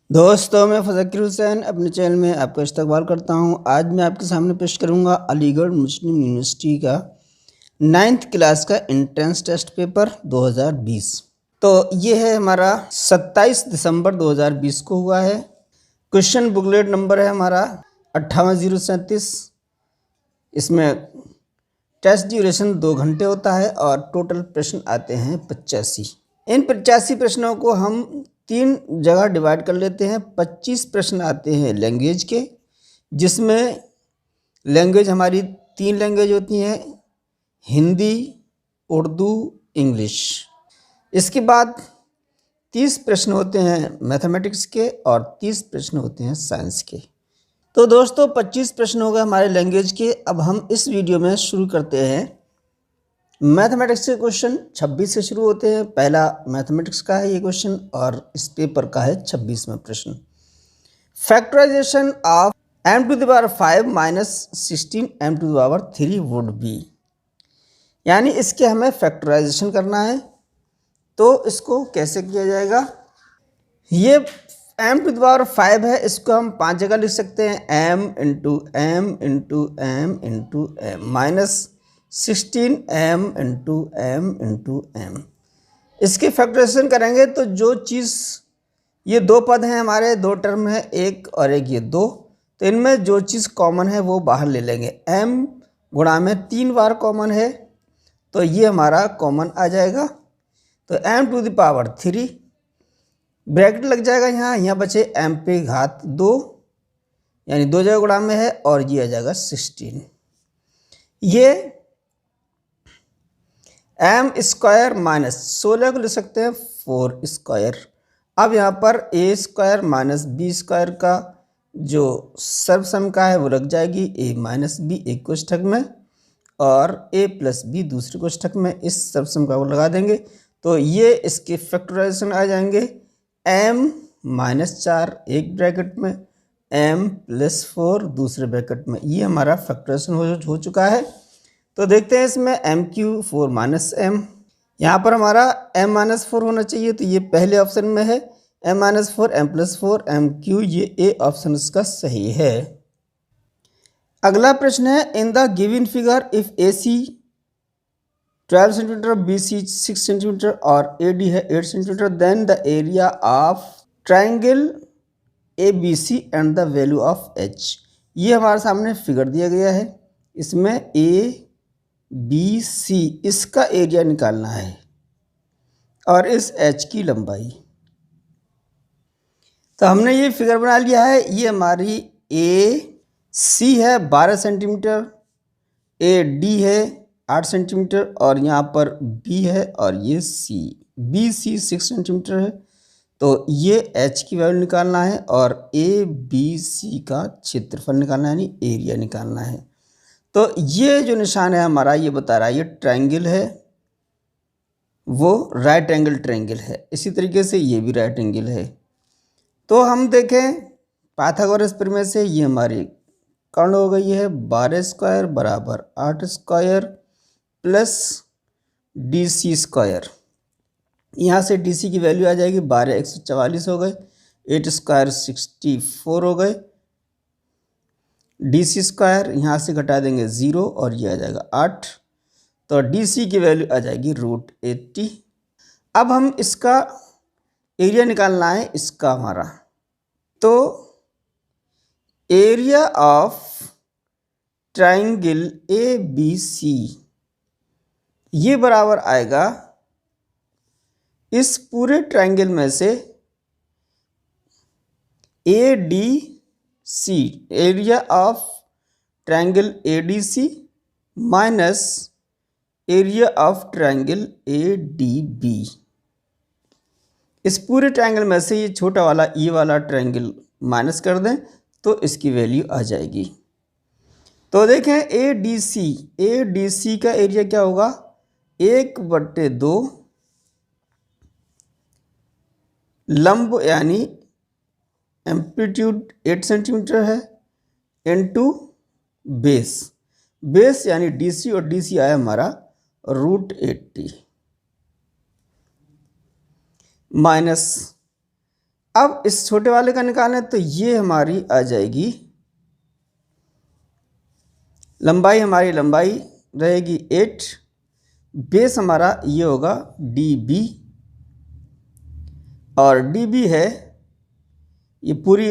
दोस्तों, मैं फ़ज़ाकिर हुसैन अपने चैनल में आपका इस्तकबाल करता हूं। आज मैं आपके सामने पेश करूंगा अलीगढ़ मुस्लिम यूनिवर्सिटी का 9th क्लास का एंट्रेंस टेस्ट पेपर 2020। तो ये है हमारा 27 दिसंबर 2020 को हुआ है। क्वेश्चन बुकलेट नंबर है हमारा 58,037। इसमें टेस्ट ड्यूरेशन 2 घंटे होता है और टोटल प्रश्न आते हैं 85। इन 85 प्रश्नों को हम 3 जगह डिवाइड कर लेते हैं। 25 प्रश्न आते हैं लैंग्वेज के, जिसमें लैंग्वेज हमारी 3 लैंग्वेज होती हैं, हिंदी, उर्दू, इंग्लिश। इसके बाद 30 प्रश्न होते हैं मैथमेटिक्स के और 30 प्रश्न होते हैं साइंस के। तो दोस्तों, 25 प्रश्न हो गए हमारे लैंग्वेज के। अब हम इस वीडियो में शुरू करते हैं। मैथमेटिक्स के क्वेश्चन 26 से शुरू होते हैं। पहला मैथमेटिक्स का है ये क्वेश्चन और इस पेपर का है 26वां प्रश्न। Factorization of m⁵ minus 16 m⁵ would be, यानी इसके हमें फैक्टराइजेशन करना है। तो इसको कैसे किया जाएगा? ये m⁵ है, इसको हम 5 जगह लिख सकते हैं। m into M into M into M into 16m into M into M. इसकी फैक्टराइजेशन करेंगे तो जो चीज़, ये 2 पद हैं हमारे, 2 टर्म है, एक और एक ये 2, तो इनमें जो चीज़ कॉमन है वो बाहर ले लेंगे। m गुणा में 3 बार कॉमन है, तो ये हमारा कॉमन आ जाएगा। तो m⁵ ब्रैकेट लग जाएगा यहाँ बचे m⁵2, यानी 2 जगह गुणा में है, और ये आ जाएगा 16। ये m² माइनस 16 को लिख सकते हैं 4²। अब यहाँ पर a² माइनस b² का जो सर्वसम का है वो लग जाएगी a माइनस बी एक कोष्ठक में और a प्लस बी दूसरे कोष्ठक में। इस सर्वसम का वो लगा देंगे तो ये इसके फैक्टराइजेशन आ जाएंगे। m-4 एक ब्रैकेट में, m+4 दूसरे ब्रैकेट में। ये हमारा फैक्टराइजेशन हो चुका है। तो देखते हैं इसमें m³ 4 - m, यहाँ पर हमारा m-4 होना चाहिए, तो ये पहले ऑप्शन में है। m-4 m+4 m³, ये ए ऑप्शन इसका सही है। अगला प्रश्न है, in the given figure if AC 12 centimetre, BC 6 centimetre और AD है 8 centimetre, then the area of triangle ABC and the value of H। ये हमारे सामने फिगर दिया गया है। इसमें ABC इसका एरिया निकालना है और इस H की लंबाई। तो हमने ये फिगर बना लिया है। ये हमारी AC है 12 सेंटीमीटर, AD है 8 सेंटीमीटर और यहाँ पर B है और ये C, BC 6 सेंटीमीटर है। तो ये H की वैल्यू निकालना है और ABC का क्षेत्रफल निकालना है, यानी एरिया निकालना है। तो ये जो निशान है हमारा, ये बता रहा है ये ट्रायंगल है, वो राइट एंगल ट्रायंगल है। इसी तरीके से ये भी राइट एंगल है। तो हम देखें पाइथागोरस प्रमेय से, ये हमारी कर्ण हो गई है 12² बराबर 8² प्लस DC²। यहाँ से DC की वैल्यू आ जाएगी 12 144 हो गए, 8² 64 हो गए, DC² यहाँ से घटा देंगे 0 और ये आ जाएगा 8, तो DC की वैल्यू आ जाएगी √80। अब हम इसका एरिया निकालना है इसका हमारा। तो एरिया ऑफ ट्राइंगल ABC ये बराबर आएगा इस पूरे ट्राइंगल में से ADC, area of triangle ADC minus area of triangle ADB। इस पूरे ट्राइंगल में से ये छोटा वाला E वाला ट्राइंगल माइनस कर दें तो इसकी वैल्यू आ जाएगी। तो देखें ADC का एरिया क्या होगा, 1/2 लंब यानी एम्पलीट्यूड 8 सेंटीमीटर है इनटू बेस यानी DC, और DC आया हमारा √80 माइनस अब इस छोटे वाले का निकालें तो ये हमारी आ जाएगी लंबाई, हमारी लंबाई रहेगी 8, बेस हमारा ये होगा DB, और DB है ये पूरी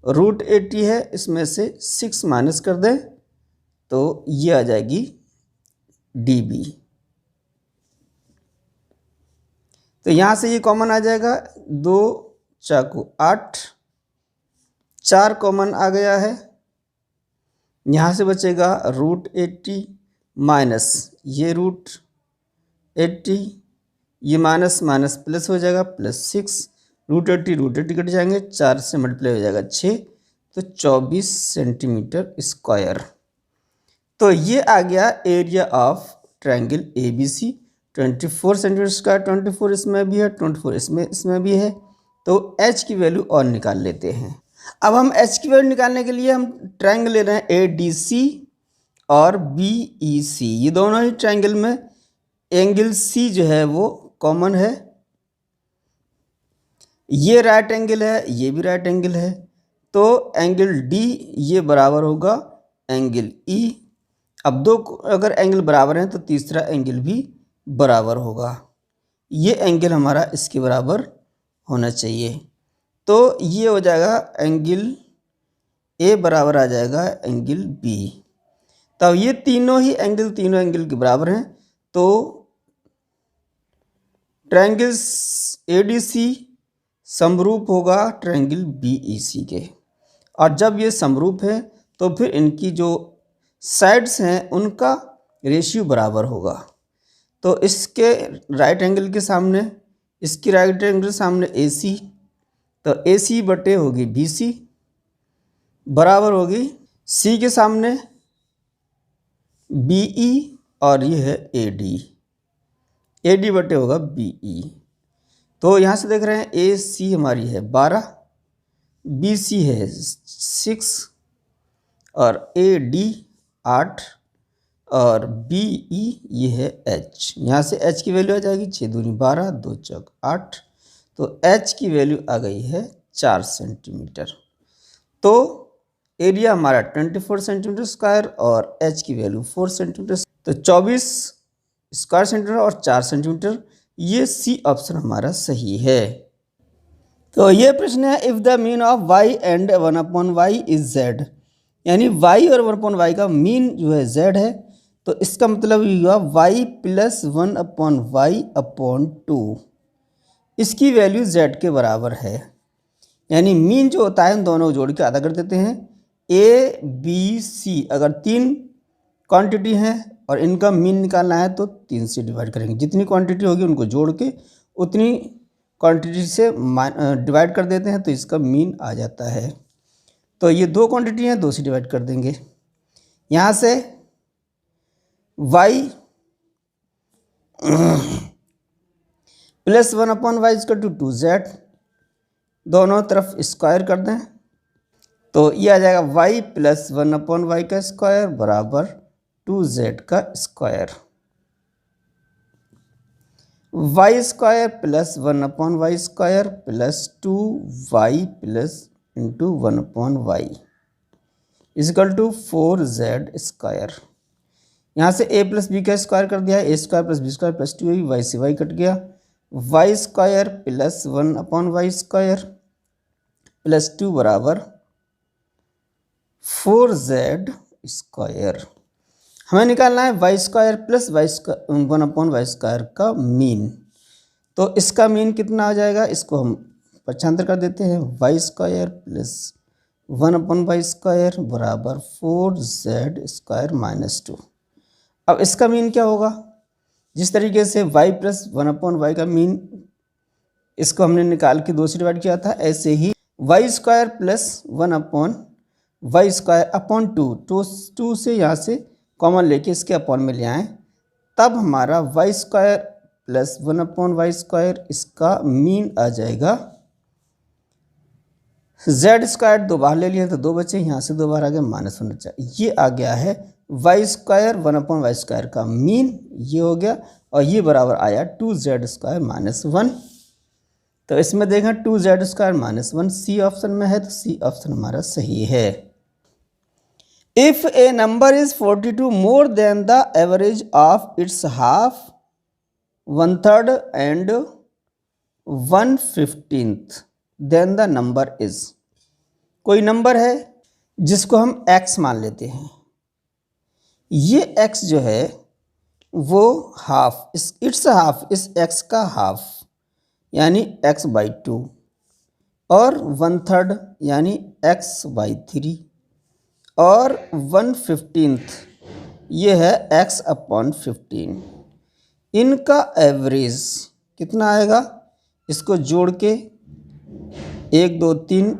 √80 है, इसमें से 6 माइनस कर दें तो ये आ जाएगी DB। तो यहाँ से ये कॉमन आ जाएगा, 2 चाकू 8, 4 कॉमन आ गया है। यहाँ से बचेगा √80 माइनस ये √80, ये माइनस माइनस प्लस हो जाएगा +6, √80 कट जाएंगे, 4 से मल्टीप्लाई हो जाएगा 6, तो 24 सेंटीमीटर स्क्वायर। तो ये आ गया area of triangle ABC। 24 centimetre square, 24 इसमें भी है, 24 इसमें भी है। तो H की वैल्यू और निकाल लेते हैं। अब हम H की वैल्यू निकालने के लिए हम ट्रायंगल ले रहे हैं ADC और BEC। ये दोनों ही ट्रायंगल में एंगल C जो है वो कॉमन है। ये राइट एंगल है, ये भी राइट एंगल है, तो एंगल D ये बराबर होगा एंगल E। अब दो अगर एंगल बराबर हैं तो तीसरा एंगल भी बराबर होगा। ये एंगल हमारा इसके बराबर होना चाहिए, तो ये हो जाएगा एंगल A बराबर आ जाएगा एंगल B। तब ये तीनों एंगल के बराबर हैं, तो ट्रायंगल ADC समरूप होगा ट्रायंगल BEC के। और जब ये समरूप है तो फिर इनकी जो साइड्स हैं उनका रेशियो बराबर होगा। तो इसके राइट एंगल के सामने, इसकी राइट एंगल के सामने AC, तो AC बटे होगी BC बराबर होगी C के सामने BE, और ये है AD बटे होगा BE। तो यहाँ से देख रहे हैं AC हमारी है 12, BC है 6, और AD 8, और BE ये है H। यहाँ से H की वैल्यू आ जाएगी 6 दूनी 12, 2 चौक 8, तो H की वैल्यू आ गई है 4 सेंटीमीटर। तो एरिया हमारा 24 सेंटीमीटर स्क्वायर और H की वैल्यू 4 सेंटीमीटर, तो 24 स्क्वायर सेंटीमीटर और 4 सेंटीमीटर, ये C ऑप्शन हमारा सही है। तो ये प्रश्न है, if the mean of y and 1/y is z, यानी y और 1/y का मीन जो है z है, तो इसका मतलब ये हुआ y + 1/y/2, इसकी वैल्यू z के बराबर है। यानी मीन जो होता है उन दोनों को जोड़ के आधा कर देते हैं। A B C अगर 3 क्वांटिटी हैं और इनका मीन निकालना है तो 3 से डिवाइड करेंगे। जितनी क्वांटिटी होगी उनको जोड़ के उतनी क्वांटिटी से डिवाइड कर देते हैं, तो इसका मीन आ जाता है। तो ये 2 क्वांटिटी हैं, 2 से डिवाइड कर देंगे। यहाँ से y + 1/y = 2z, दोनों तरफ स्क्वायर कर दें तो ये आ जाएगा y + 1/y का स्क्वायर बराबर 2z का square. y² + 1/y² + 2y + 1/y = 4z²। यहाँ से a + b का स्क्वायर कर दिया है, a² + b² + 2a, y से y कट गया, y² + 1/y² + 2 बराबर 4z²। हमें निकालना है y² + 1/y² का मीन। तो इसका मीन कितना आ जाएगा, इसको हम पक्षांतर कर देते हैं, y² + 1/y² बराबर 4z² - 2। अब इसका मीन क्या होगा, जिस तरीके से y + 1/y का मीन इसको हमने निकाल के 2 से डिवाइड किया था, ऐसे ही y² + 1/y² 2 से यहाँ से कॉमन लेके इसके अपॉन में ले आएँ, तब हमारा y² + 1/y² इसका मीन आ जाएगा। z² 2 बाहर ले लिए तो 2 बचे, यहाँ से 2 बाहर आ गया, माइनस होना चाहिए। ये आ गया है y² 1/y² का मीन, ये हो गया, और ये बराबर आया 2z² - 1। तो इसमें देखें 2z² - 1 सी ऑप्शन में है, तो सी ऑप्शन हमारा सही है। If a number is 42 more than the average of its half, 1/3 and 1/15 then the number is. कोई नंबर है जिसको हम x मान लेते हैं, ये x जो है वो हाफ, इट्स हाफ, इस x का हाफ यानी x/2 और 1/3 यानी x/3 और 1/15 ये है x/15। इनका एवरेज कितना आएगा, इसको जोड़ के 1 2 3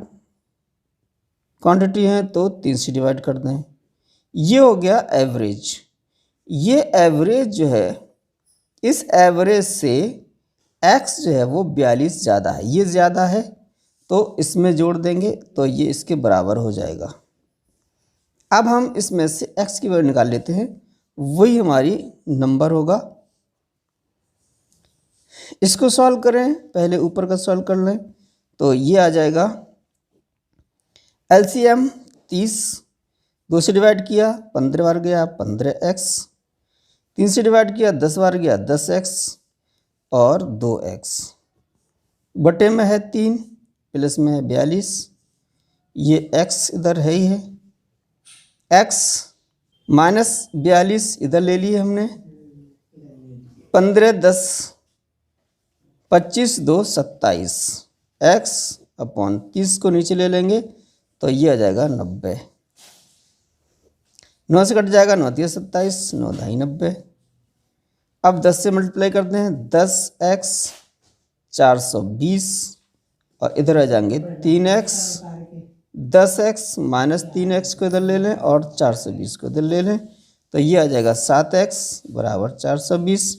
क्वांटिटी है तो 3 से डिवाइड कर दें, ये हो गया एवरेज। ये एवरेज जो है, इस एवरेज से x जो है वो 42 ज़्यादा है, ये ज़्यादा है तो इसमें जोड़ देंगे तो ये इसके बराबर हो जाएगा। अब हम इसमें से x की वैल्यू निकाल लेते हैं, वही हमारी नंबर होगा। इसको सॉल्व करें, पहले ऊपर का सॉल्व कर लें तो ये आ जाएगा LCM 30, 2 से डिवाइड किया 15 बार गया 15x, 3 से डिवाइड किया 10 बार गया 10x और 2x, बटे में है 3 प्लस में है 42, ये x इधर है ही है, x - 42 इधर ले लिए हमने, 15 10 25 2 27, x/30 को नीचे ले लेंगे तो ये आ जाएगा 90, 9 से कट जाएगा 9 3 27, 9 2 90। अब 10 से मल्टीप्लाई करते हैं, 10x 420 और इधर आ जाएंगे 3x, 10x - 3x को इधर ले लें और 420 को इधर ले लें तो ये आ जाएगा 7x = 420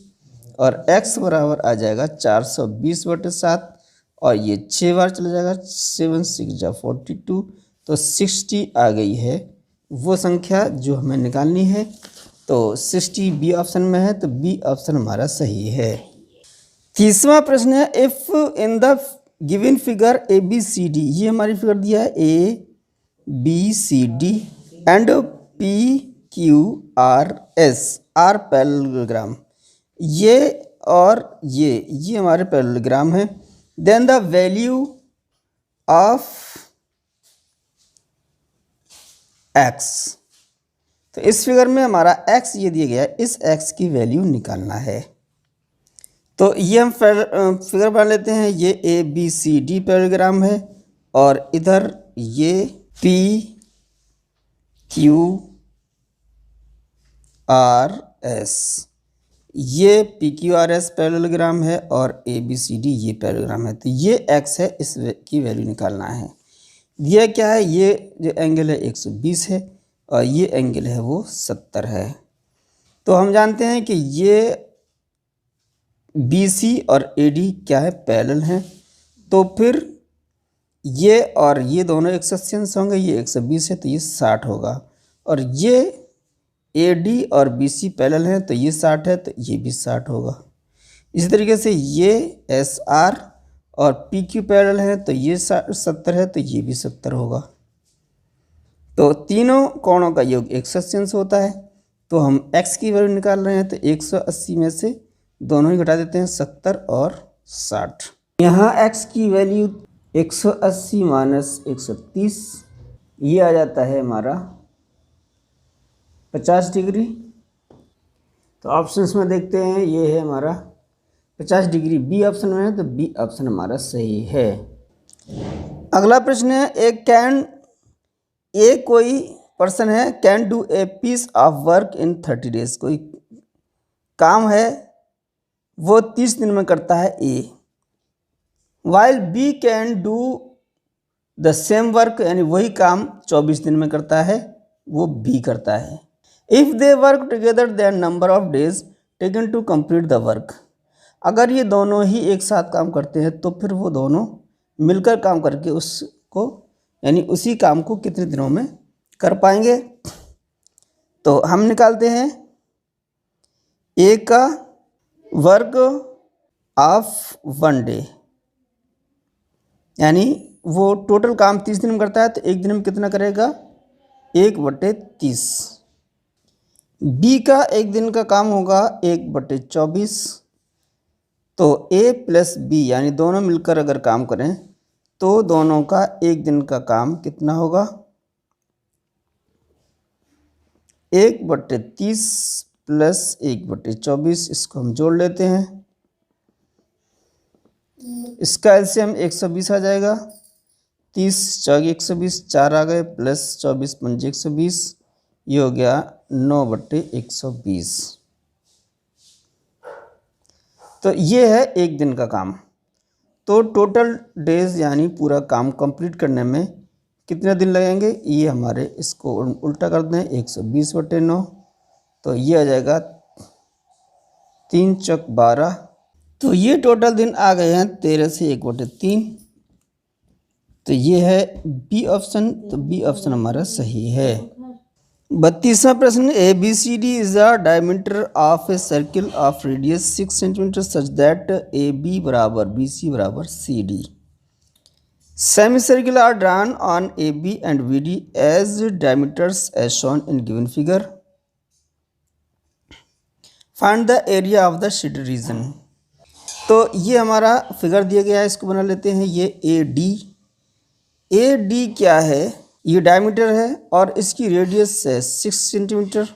और x बराबर आ जाएगा 420/7 और ये 6 बार चला जाएगा, 7 6 42, तो 60 आ गई है वो संख्या जो हमें निकालनी है। तो 60 बी ऑप्शन में है, तो बी ऑप्शन हमारा सही है। तीसरा प्रश्न है, if in the given figure ABCD, ये हमारी फिगर दिया है ABCD and PQRS are parallelogram, ये और ये हमारे पैरेललोग्राम है। Then the value of x, तो इस फिगर में हमारा x ये दिया गया है, इस x की वैल्यू निकालना है। तो ये हम फिगर बना लेते हैं, ये ABCD पैरेललोग्राम है और इधर ये PQRS, ये PQRS पैरेललोग्राम है और ABCD ये पैरेललोग्राम है। तो ये x है, इस की वैल्यू निकालना है। दिया क्या है, ये जो एंगल है 120 है और ये एंगल है वो 70 है। तो हम जानते हैं कि ये BC और AD क्या है, पैरेलल हैं, तो फिर ये और ये दोनों 180 अंश होंगे, ये 120 है तो ये 60 होगा, और ये AD और BC पैरेलल हैं तो ये 60 है तो ये भी 60 होगा। इसी तरीके से ये SR और PQ पैरेलल हैं तो ये 70 है तो ये भी 70 होगा। तो तीनों कोणों का योग 180 अंश होता है। तो हम x की वैल्यू निकाल रहे हैं, तो 180 में से दोनों ही घटा देते हैं, 70 और 60। यहाँ x की वैल्यू 180 - 130, ये आ जाता है हमारा 50 डिग्री। तो ऑप्शंस में देखते हैं, ये है हमारा 50 डिग्री बी ऑप्शन में है, तो बी ऑप्शन हमारा सही है। अगला प्रश्न है, कोई पर्सन है can do a piece of work in 30 days, कोई काम है वो 30 दिन में करता है A, while B can do the same work, यानी वही काम 24 दिन में करता है, वो बी करता है। If they work together their number of days taken to complete the work, अगर ये दोनों ही एक साथ काम करते हैं तो फिर वो दोनों मिलकर काम करके उसको, यानी उसी काम को कितने दिनों में कर पाएंगे। तो हम निकालते हैं ए का वर्क ऑफ 1 डे, यानी वो टोटल काम 30 दिन में करता है तो एक दिन में कितना करेगा, 1/30। बी का एक दिन का काम होगा 1/24। तो ए प्लस बी यानी दोनों मिलकर अगर काम करें तो दोनों का एक दिन का काम कितना होगा, 1/30 प्लस 1/24। इसको हम जोड़ लेते हैं, इसका एलसीएम 120 आ जाएगा। 30 चौक 120, 4 आ गए प्लस 24 पंजे 120, ये हो गया 9/120। तो ये है एक दिन का काम। तो टोटल डेज यानी पूरा काम कंप्लीट करने में कितने दिन लगेंगे, ये हमारे इसको उल्टा कर दें 120/9, तो ये आ जाएगा 3 चौक 12। तो ये टोटल दिन आ गए हैं 13 से 1/3। तो ये है बी ऑप्शन, तो बी ऑप्शन हमारा सही है। 32वां प्रश्न, A B C D is the diameter of a circle of radius 6 centimetre such that A B बराबर बी सी बराबर C D. Semicircle are drawn on A B and V D as diameters as shown in given figure. Find the area of the shaded region. तो ये हमारा figure दिया गया है, इसको बना लेते हैं। ये ए डी क्या है, ये डायमीटर है और इसकी रेडियस है 6 सेंटीमीटर।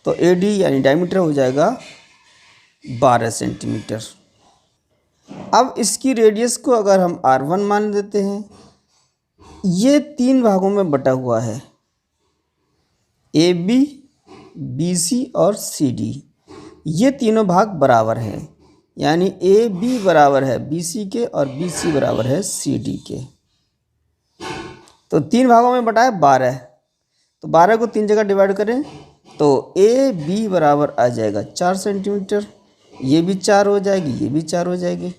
तो ए डी यानी डायमीटर हो जाएगा 12 सेंटीमीटर। अब इसकी रेडियस को अगर हम R1 मान देते हैं, ये 3 भागों में बटा हुआ है, ए बी, बी सी और सी डी। ये तीनों भाग बराबर हैं, यानी ए बी बराबर है बी सी के और बी सी बराबर है सी डी के। तो 3 भागों में बटा है 12, तो 12 को 3 जगह डिवाइड करें तो ए बी बराबर आ जाएगा 4 सेंटीमीटर। ये भी 4 हो जाएगी, ये भी 4 हो जाएगी।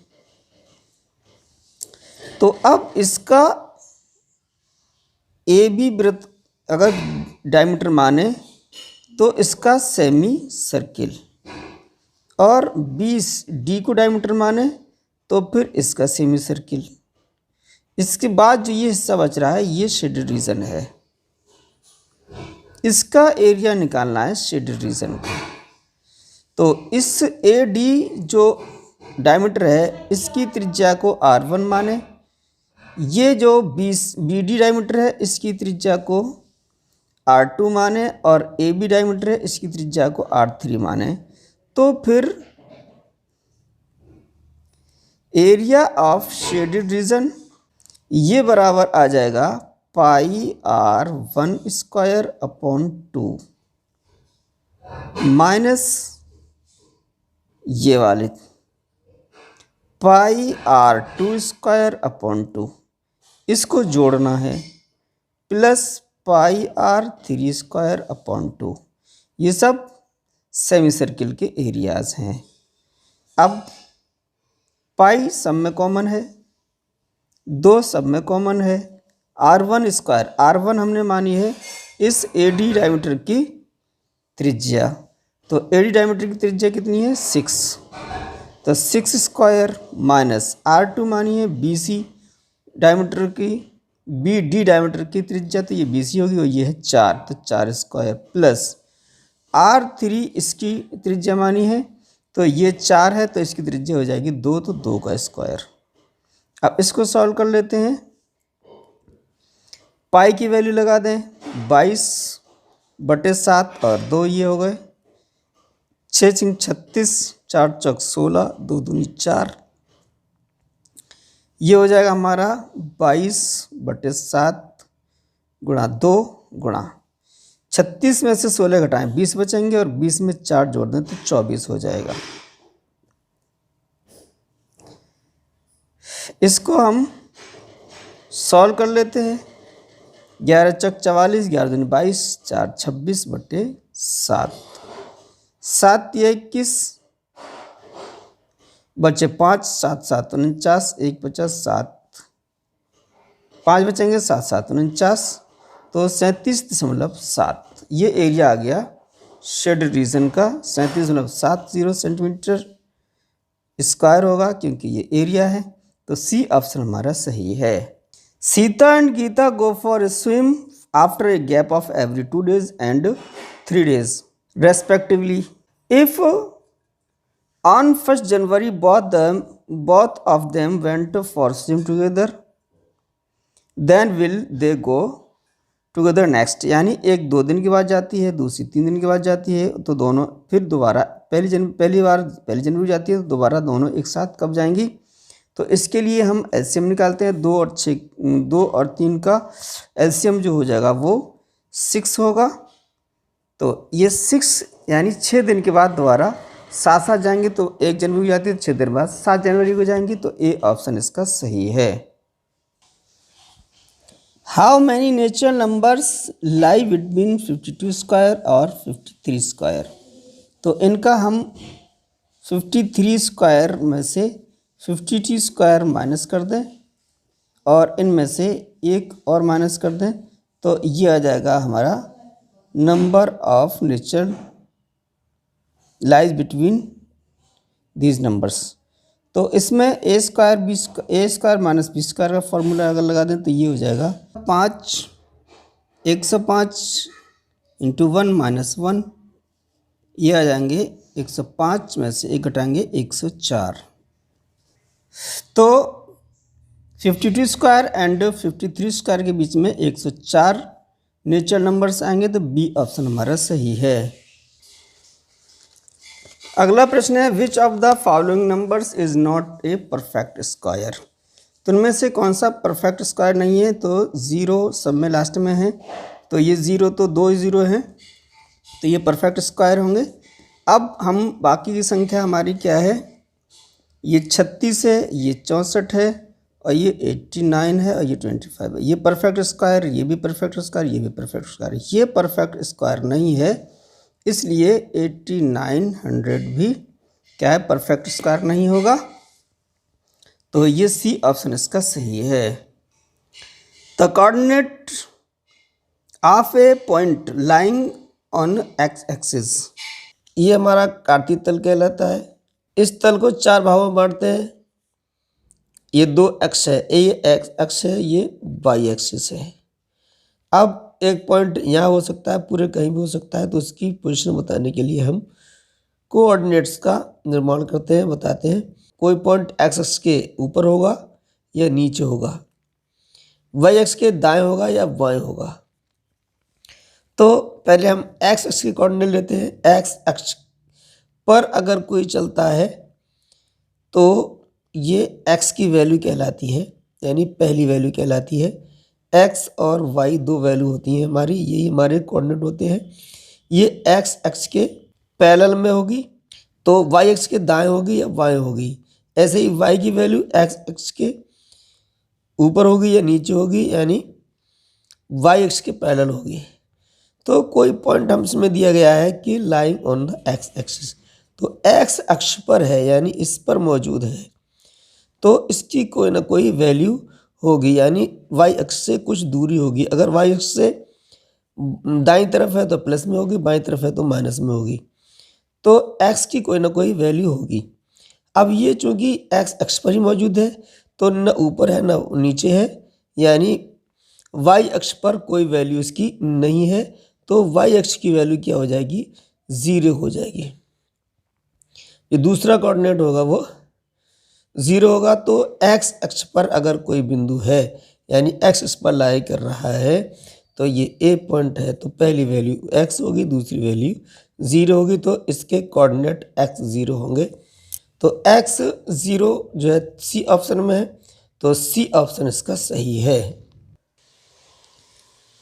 तो अब इसका ए बी वृत्त अगर डायमीटर माने तो इसका सेमी सर्किल, और बी डी को डायमीटर माने तो फिर इसका सेमी सर्किल। इसके बाद जो ये हिस्सा बच रहा है ये शेडेड रीजन है, इसका एरिया निकालना है शेडेड रीजन का। तो इस ए डी जो डायमीटर है इसकी त्रिज्या को R1 माने, ये जो बी डी डायमीटर है इसकी त्रिज्या को R2 माने, और ए बी डायमीटर है इसकी त्रिज्या को R3 माने। तो फिर एरिया ऑफ शेडेड रीजन ये बराबर आ जाएगा πr1² माइनस ये वाले πr2²/2, इसको जोड़ना है, प्लस πr3²/2। ये सब सेमी सर्किल के एरियाज हैं। अब पाई सब में कॉमन है, 2 सब में कॉमन है, R1² हमने मानी है इस ए डी डायमीटर की त्रिज्या। तो ए डी डायमीटर की त्रिज्या कितनी है 6, तो 6² माइनस R2 मानी है बी सी डायमीटर की, बी डी डायमीटर की त्रिज्या, तो ये बी सी होगी और ये है 4, तो 4² प्लस R3 इसकी त्रिज्या मानी है, तो ये 4 है तो इसकी त्रिज्या हो जाएगी 2, तो 2 का स्क्वायर। अब इसको सॉल्व कर लेते हैं, पाई की वैल्यू लगा दें 22/7 और 2 ये हो गए, 6 × 36, 4 चौक 16, 2 दूनी 4, ये हो जाएगा हमारा 22/7 गुणा 2 गुणा 36 में से 16 घटाएं 20 बचेंगे, और 20 में 4 जोड़ दें तो 24 हो जाएगा। इसको हम सॉल्व कर लेते हैं, 11 चौक 44, 11 दूनी 22, 4 26/7, 7 × 21 बचे 5, 7 7 49, 1 50, 7 5 बचेंगे, 7 7 49, तो 37.7 ये एरिया आ गया शेडेड रीजन का। 37.70 सेंटीमीटर स्क्वायर होगा क्योंकि ये एरिया है। तो सी ऑप्शन हमारा सही है। Sita and Gita go for a swim after a gap of every 2 days and 3 days respectively. If on 1st January both of them went for swim together, then will they go together next? यानी एक 2 दिन के बाद जाती है, दूसरी 3 दिन के बाद जाती है, तो दोनों फिर दोबारा पहली बार पहली जनवरी जाती है, तो दोबारा दोनों एक साथ कब जाएंगी? तो इसके लिए हम एलसीएम निकालते हैं। 2 और 3 का एलसीएम जो हो जाएगा वो 6 होगा। तो ये 6 यानी 6 दिन के बाद दोबारा साथ जाएंगे, तो 1 जनवरी को जाती है, 6 दिन बाद 7 जनवरी को जाएंगी, तो ए ऑप्शन इसका सही है। How many natural numbers lie between 52 square और 53 स्क्वायर? तो इनका हम 53 स्क्वायर में से 52 स्क्वायर माइनस कर दें और इनमें से एक और माइनस कर दें, तो ये आ जाएगा हमारा number of natural lies between these numbers. तो इसमें ए स्क्वायर माइनस बी स्क्वायर का फॉर्मूला अगर लगा दें तो ये हो जाएगा 105 इंटू 1 माइनस 1, ये आ जाएंगे 105 में से 1 घटाएंगे 104। तो 52 स्क्वायर एंड 53 स्क्वायर के बीच में 104 नेचुरल नंबर्स आएंगे, तो बी ऑप्शन हमारा सही है। अगला प्रश्न है which of the following numbers is not a perfect square? तो इनमें से कौन सा परफेक्ट स्क्वायर नहीं है? तो 0 सब में लास्ट में है, तो ये 0 तो 2 0 हैं, तो ये परफेक्ट स्क्वायर होंगे। अब हम बाकी की संख्या हमारी क्या है? ये 36 है, ये 64 है और ये 89 है और ये 25 है। ये परफेक्ट स्क्वायर, ये भी परफेक्ट स्क्वायर, ये भी परफेक्ट स्क्वायर। ये परफेक्ट स्क्वायर नहीं है, इसलिए 8900 भी क्या है? परफेक्ट स्क्वायर नहीं होगा। तो ये सी ऑप्शन इसका सही है। The coordinate of A point lying on x axis, ये हमारा कार्तीय तल कहलाता है। इस तल को 4 भागों में बांटते हैं। ये 2 अक्ष है, ये एक्स अक्ष है, ये वाई एक्सिस है। अब एक पॉइंट यहाँ हो सकता है, पूरे कहीं भी हो सकता है, तो उसकी पोजीशन बताने के लिए हम कोऑर्डिनेट्स का निर्माण करते हैं, बताते हैं। कोई पॉइंट एक्स अक्ष के ऊपर होगा या नीचे होगा, वाई अक्ष के दाएं होगा या बाएं होगा। तो पहले हम एक्स अक्ष के कोऑर्डिनेट लेते हैं। एक्स अक्ष पर अगर कोई चलता है तो ये एक्स की वैल्यू कहलाती है, यानी पहली वैल्यू कहलाती है। एक्स और वाई 2 वैल्यू होती हैं हमारी, ये हमारे कोऑर्डिनेट होते हैं। ये एक्स अक्ष के पैरेलल में होगी तो वाई अक्ष के दाएं होगी या बाएं होगी। ऐसे ही वाई की वैल्यू एक्स अक्ष के ऊपर होगी या नीचे होगी, यानी वाई अक्ष के पैरेलल होगी। तो कोई पॉइंट हमसे दिया गया है कि lying on the x axis, तो एक्स अक्ष पर है यानी इस पर मौजूद है, तो इसकी कोई ना कोई वैल्यू होगी, यानी वाई अक्ष से कुछ दूरी होगी। अगर वाई अक्ष से दाईं तरफ है तो प्लस में होगी, बाईं तरफ है तो माइनस में होगी, तो एक्स की कोई ना कोई वैल्यू होगी। अब ये चूँकि एक्स अक्ष पर ही मौजूद है तो न ऊपर है न नीचे है, यानी वाई अक्ष पर कोई वैल्यू इसकी नहीं है, तो वाई अक्ष की वैल्यू क्या हो जाएगी? 0 हो जाएगी। ये दूसरा कोऑर्डिनेट होगा वो 0 होगा। तो एक्स अक्ष पर अगर कोई बिंदु है यानी एक्स अक्ष पर लाई कर रहा है, तो ये ए पॉइंट है, तो पहली वैल्यू एक्स होगी, दूसरी वैल्यू 0 होगी, तो इसके कोऑर्डिनेट एक्स 0 होंगे। तो एक्स 0 जो है सी ऑप्शन में है, तो सी ऑप्शन इसका सही है।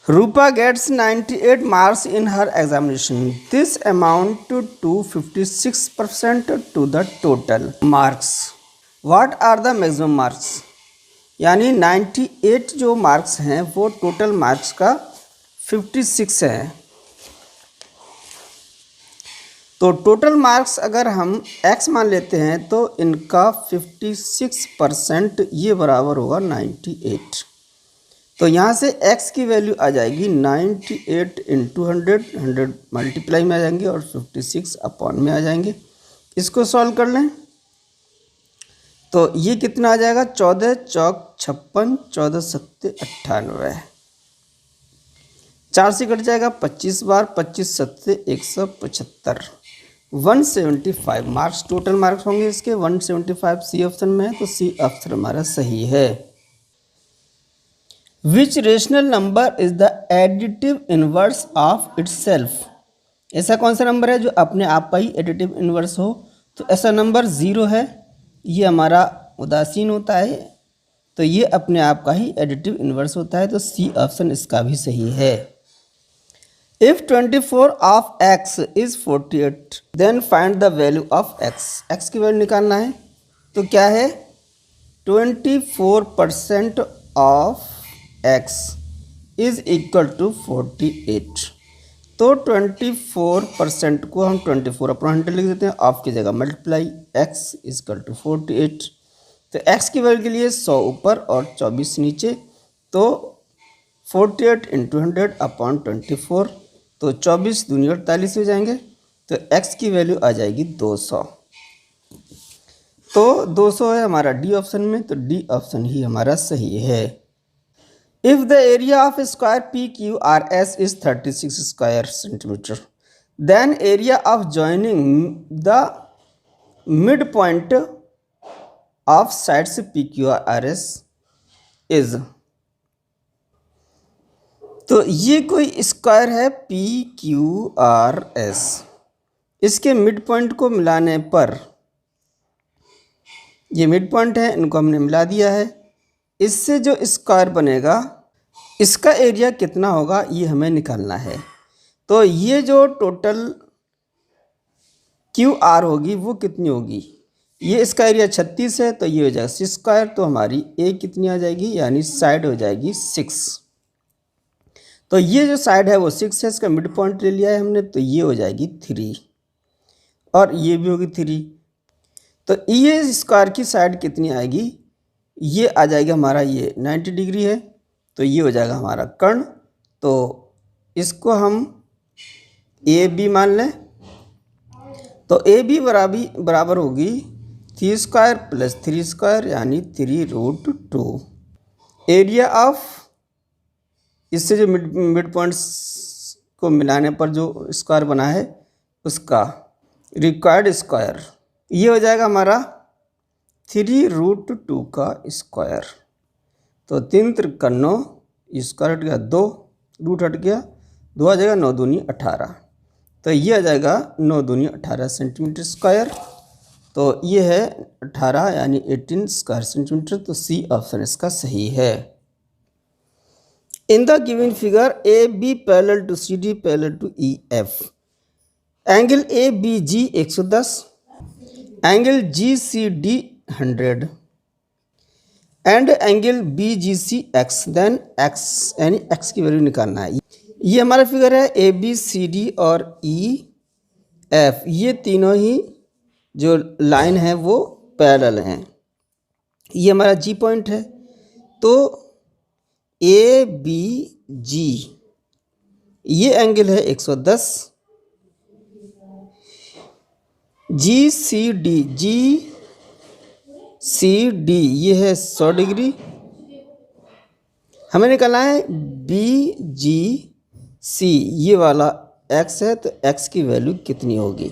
Rupa gets 98 marks in her examination, this amount to 56% to the total marks, what are the maximum marks? यानी 98 जो मार्क्स हैं वो टोटल मार्क्स का 56 है। तो टोटल मार्क्स अगर हम x मान लेते हैं तो इनका 56% ये बराबर होगा 98। तो यहाँ से x की वैल्यू आ जाएगी 98 इंटू 100 मल्टीप्लाई में आ जाएंगे और 56 अपॉन में आ जाएंगे। इसको सॉल्व कर लें तो ये कितना आ जाएगा, 14 चौक 56, 14 सत्ते 98, 4 से कट जाएगा 25 बार, 25 सत्ते 175, 175 मार्क्स टोटल मार्क्स होंगे इसके 175 सी ऑप्शन में है, तो सी ऑप्शन हमारा सही है। Which rational number is the additive inverse of itself, ऐसा कौन सा नंबर है जो अपने आप का ही एडिटिव इनवर्स हो, तो ऐसा नंबर 0 है, ये हमारा उदासीन होता है, तो ये अपने आप का ही एडिटिव इनवर्स होता है, तो सी ऑप्शन इसका भी सही है। If 24 of x is 48 then find the value of x, x की वैल्यू निकालना है, तो क्या है 24% of x is equal to 48, तो 24% को हम 24 अपना 100 लिख देते हैं, ऑफ की जगह मल्टीप्लाई x इक्वल टू 48, तो x की वैल्यू के लिए 100 ऊपर और 24 नीचे, तो 48 इंटू 100 अपॉन 24, तो 24 दूनी 48 हो जाएंगे, तो x की वैल्यू आ जाएगी 200, तो 200 है हमारा डी ऑप्शन में, तो डी ऑप्शन ही हमारा सही है। If the area of square P Q R S is 36 square centimetre, then area of joining the midpoint of sides P Q R S is, तो ये कोई स्क्वायर है P Q R S, इसके midpoint को मिलाने पर, ये mid point है, इनको हमने मिला दिया है, इससे जो स्क्वायर बनेगा इसका एरिया कितना होगा ये हमें निकालना है। तो ये जो टोटल क्यू आर होगी वो कितनी होगी, ये इसका एरिया 36 है, तो ये हो जाएगा 6 स्क्वायर, तो हमारी ए कितनी आ जाएगी, यानी साइड हो जाएगी 6, तो ये जो साइड है वो 6 है, इसका मिड पॉइंट ले लिया है हमने, तो ये हो जाएगी 3 और ये भी होगी 3, तो ये स्क्वायर की साइड कितनी आएगी, ये आ जाएगा हमारा ये 90 डिग्री है, तो ये हो जाएगा हमारा कर्ण, तो इसको हम ए बी मान लें, तो ए बी बराबर होगी 3 स्क्वायर प्लस 3 स्क्वायर यानी 3√2, एरिया ऑफ, इससे जो मिड पॉइंट्स को मिलाने पर जो स्क्वायर बना है उसका रिक्वायर्ड स्क्वायर, ये हो जाएगा हमारा 3√2 का स्क्वायर, तो 3 त्रिक 9, स्क्वायर हट गया 2, रूट हट गया 2 आ जाएगा, 9 दूनी 18, तो ये आ जाएगा 9 दूनी 18 सेंटीमीटर स्क्वायर, तो ये है 18 यानी 18 स्क्वायर सेंटीमीटर, तो सी ऑप्शन इसका सही है। In the given figure A B parallel to C D parallel to E F, angle A B G 110, angle G C D 100 and angle B G C X, then X यानी X की value निकालना है। ये हमारा figure है ए B C D और E F, ये तीनों ही जो लाइन है वो पैरेलल हैं, ये हमारा जी पॉइंट है, तो ए बी जी ये एंगल है 110, जी सी डी ये है 100 डिग्री, हमें निकालना है बी जी सी, ये वाला एक्स है, तो एक्स की वैल्यू कितनी होगी,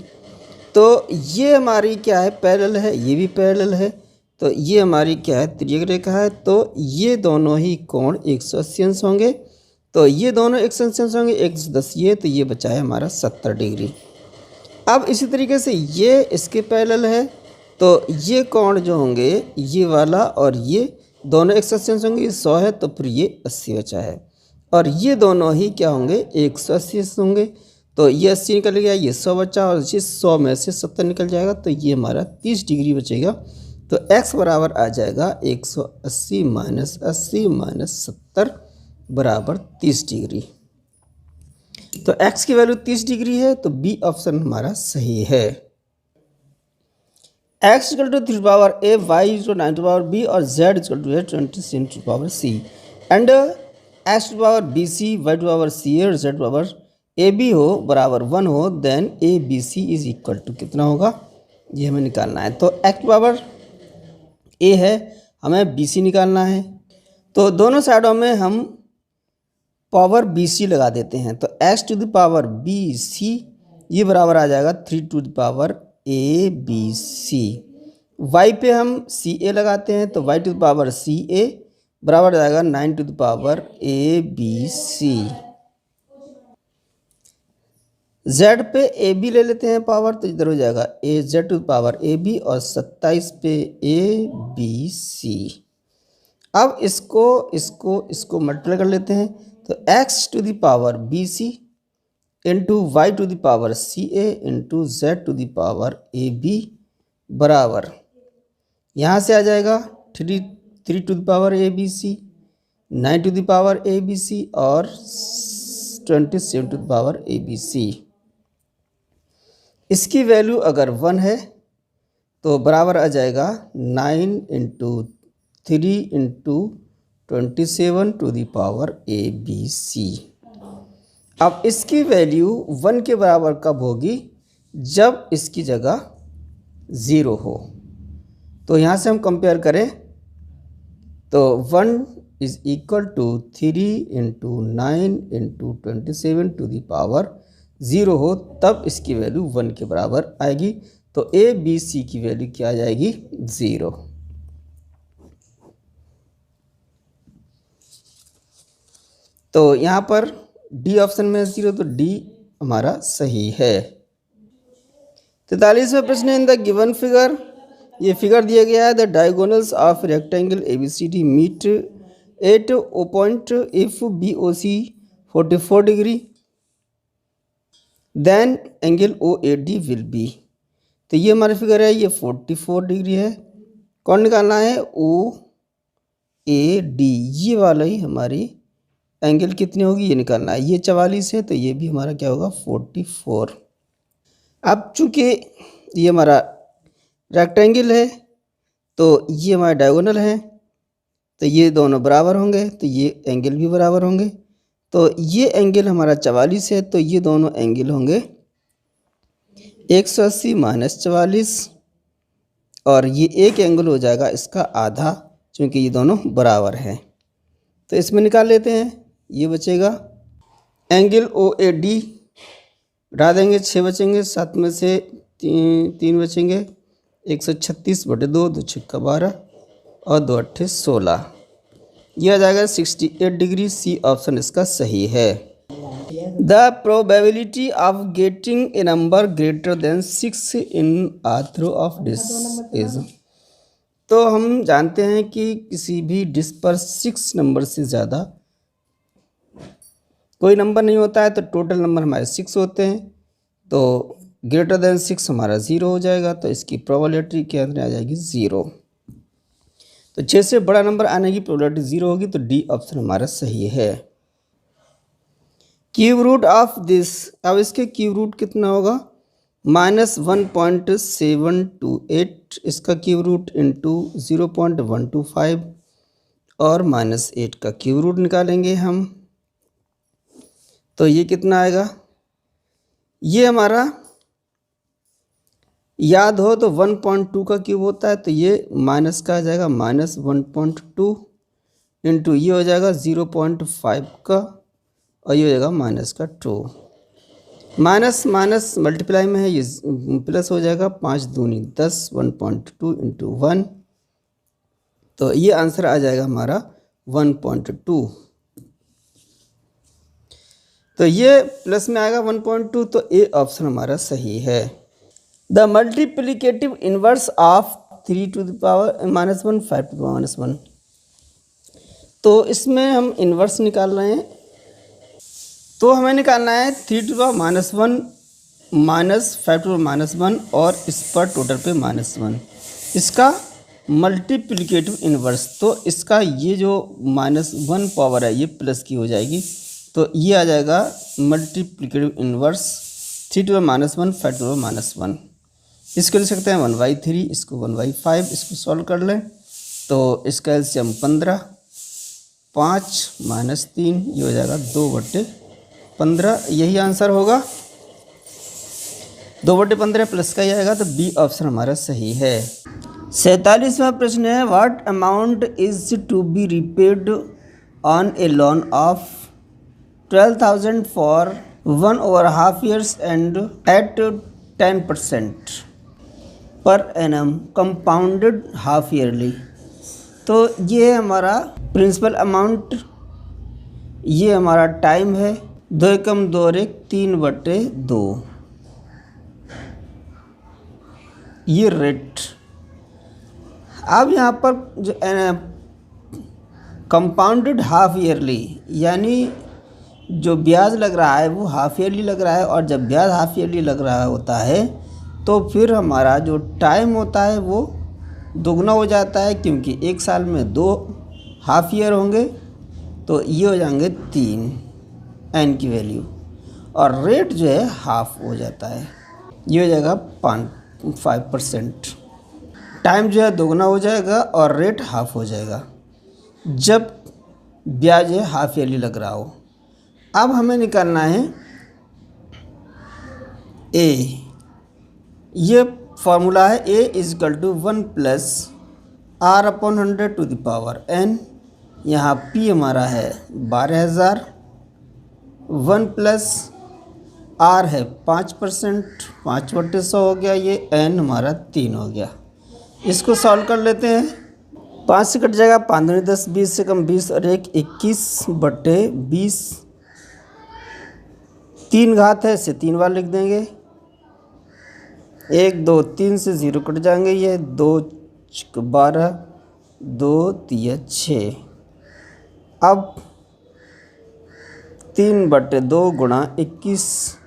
तो ये हमारी क्या है पैरेलल है, ये भी पैरेलल है, तो ये हमारी क्या है तिर्यक रेखा है, तो ये दोनों ही कोण 180 अंश होंगे, तो ये दोनों 180 अंश होंगे, 110 ये, तो ये बचा है हमारा 70 डिग्री। अब इसी तरीके से ये इसके पैरेलल है, तो ये कोण जो होंगे ये वाला और ये दोनों 180 अंश होंगे, ये 100 है, तो फिर ये 80 बचा है, और ये दोनों ही क्या होंगे 180 होंगे, तो ये 80 निकल गया, ये 100 बचा, और ये 100 में से 70 निकल जाएगा, तो ये हमारा 30 डिग्री बचेगा, तो x बराबर आ जाएगा 180 माइनस 80 माइनस 70 बराबर 30 डिग्री, तो x की वैल्यू 30 डिग्री है, तो बी ऑप्शन हमारा सही है। x equal to 3 power a, y equal to 9 power b और z equal to 20 power c, and x to power B C, y to power C और z power A B हो बराबर 1 हो, then A B C is equal to कितना होगा ये हमें निकालना है। तो x पावर ए है, हमें बी सी निकालना है। तो दोनों साइडों में हम पावर बी सी लगा देते हैं। तो X to the power B C ये बराबर आ जाएगा 3 to the power A B C. Y पे हम सी ए लगाते हैं, तो Y to the power C A बराबर आ जाएगा 9 to the power A B C. Z पे ए बी ले लेते हैं पावर, तो इधर हो जाएगा A Z to the power A B और 27 पे ए बी सी। अब इसको मल्टीप्लाई कर लेते हैं, तो x to the power B C into Y to the power C A into Z to the power A B बराबर, यहाँ से आ जाएगा 3 to the power A B C, 9 to the power A B C और 27 to the power A B C. इसकी value अगर 1 है तो बराबर आ जाएगा 9 into 3 into 27 to the power A B C. अब इसकी वैल्यू 1 के बराबर कब होगी? जब इसकी जगह 0 हो। तो यहाँ से हम कंपेयर करें तो 1 is equal to 3 into 9 into 27 to the power 0 हो, तब इसकी वैल्यू 1 के बराबर आएगी। तो ए बी सी की वैल्यू क्या आ जाएगी? 0। तो यहाँ पर डी ऑप्शन में 0, तो डी हमारा सही है। 43वां प्रश्न, इन द गिवन फिगर, ये फिगर दिया गया है, the diagonals of rectangle A B C D meet at O point if B O C 44 degree then angle O A D will be. तो ये हमारी फिगर है, ये 44 डिग्री है। कौन निकालना है? ओ ए डी, ये वाला ही हमारी एंगल कितनी होगी ये निकालना है। ये 44 है तो ये भी हमारा क्या होगा? 44। अब चूँकि ये हमारा रेक्टेंगल है तो ये हमारा डायगोनल है, तो ये दोनों बराबर होंगे, तो ये एंगल भी बराबर होंगे। तो ये एंगल हमारा 44 है, तो ये दोनों एंगल होंगे 180 माइनस 44, और ये एक एंगल हो जाएगा इसका आधा, क्योंकि ये दोनों बराबर हैं। तो इसमें निकाल लेते हैं, ये बचेगा एंगल ओ ए डी, घटा देंगे 6 बचेंगे, 7 में से 3 बचेंगे, 136/2, 2 छक्का 12 और 2 अट्ठे 16, यह आ जाएगा 68 डिग्री। सी ऑप्शन इसका सही है। The probability of getting a number greater than 6 in a throw of dice is. तो हम जानते हैं कि किसी भी डिश पर 6 नंबर से ज़्यादा कोई नंबर नहीं होता है, तो टोटल नंबर हमारे 6 होते हैं। तो ग्रेटर देन 6 हमारा 0 हो जाएगा, तो इसकी प्रोबेबिलिटी क्या आ जाएगी? 0। तो 6 से बड़ा नंबर आने की प्रोबेबिलिटी 0 होगी, तो डी ऑप्शन हमारा सही है। क्यूब रूट ऑफ दिस, अब इसके क्यूब रूट कितना होगा? -1.728, इसका क्यूब रूट इंटू 0.125 और -8 का क्यूब रूट निकालेंगे हम, तो ये कितना आएगा? ये हमारा याद हो तो 1.2 का क्यूब होता है, तो ये माइनस का आ जाएगा -1.2 इंटू ये हो जाएगा 0.5 का, और ये हो जाएगा माइनस का 2। माइनस माइनस मल्टीप्लाई में है, ये प्लस हो जाएगा, 5 दूनी 10, 1.2 इंटू 1, तो ये आंसर आ जाएगा हमारा 1.2। तो ये प्लस में आएगा 1.2, तो ए ऑप्शन हमारा सही है। The multiplicative inverse of 3 to the power -1 5 to the power -1। तो इसमें हम इनवर्स निकाल रहे हैं, तो हमें निकालना है 3 to the power -1 minus 5 to the power -1 और इस पर टोटल पे -1, इसका मल्टीप्लिकेटिव इनवर्स। तो इसका ये जो -1 पावर है ये प्लस की हो जाएगी, तो ये आ जाएगा multiplicative inverse 3 to the power -1 5 to the power -1। इसको लिख सकते हैं 1/3, इसको 1/5, इसको सॉल्व कर लें तो इसका एलसीएम 15, 5 - 3, ये हो जाएगा 2/15, यही आंसर होगा। 2/15 प्लस का ही आएगा, तो बी ऑप्शन हमारा सही है। 47वां प्रश्न है, what amount is to be repaid on a loan of 12,000 for 1.5 years and at 10% per annum compounded half yearly. तो ये हमारा प्रिंसिपल अमाउंट, ये हमारा टाइम है 2 एकम 2 और 1 3/2, ये रेट। अब यहाँ पर जो कंपाउंडेड हाफ ईयरली यानी जो ब्याज लग रहा है वो हाफ ईयरली लग रहा है, और जब ब्याज हाफ ईयरली लग रहा होता है तो फिर हमारा जो टाइम होता है वो दुगना हो जाता है, क्योंकि एक साल में 2 हाफ ईयर होंगे, तो ये हो जाएंगे 3 एन की वैल्यू, और रेट जो है हाफ हो जाता है, ये हो जाएगा 5%। टाइम जो है दोगुना हो जाएगा और रेट हाफ हो जाएगा जब ब्याज है हाफ ईयरली लग रहा हो। अब हमें निकालना है ए, ये फार्मूला है A equal to 1 + R/100 to the power n। यहाँ P हमारा है 12,000, 1 + R है 5%, 5/100 हो गया, ये n हमारा 3 हो गया। इसको सॉल्व कर लेते हैं। 5 से कट जाएगा, 5 दूनी 10, 20 से कम 20 और 1 21/20, 3 घात है, इसे 3 बार लिख देंगे। 1 2 3 से 0 कट जाएंगे, ये 2 12, 2 3 6। अब 3/2 गुणा 21,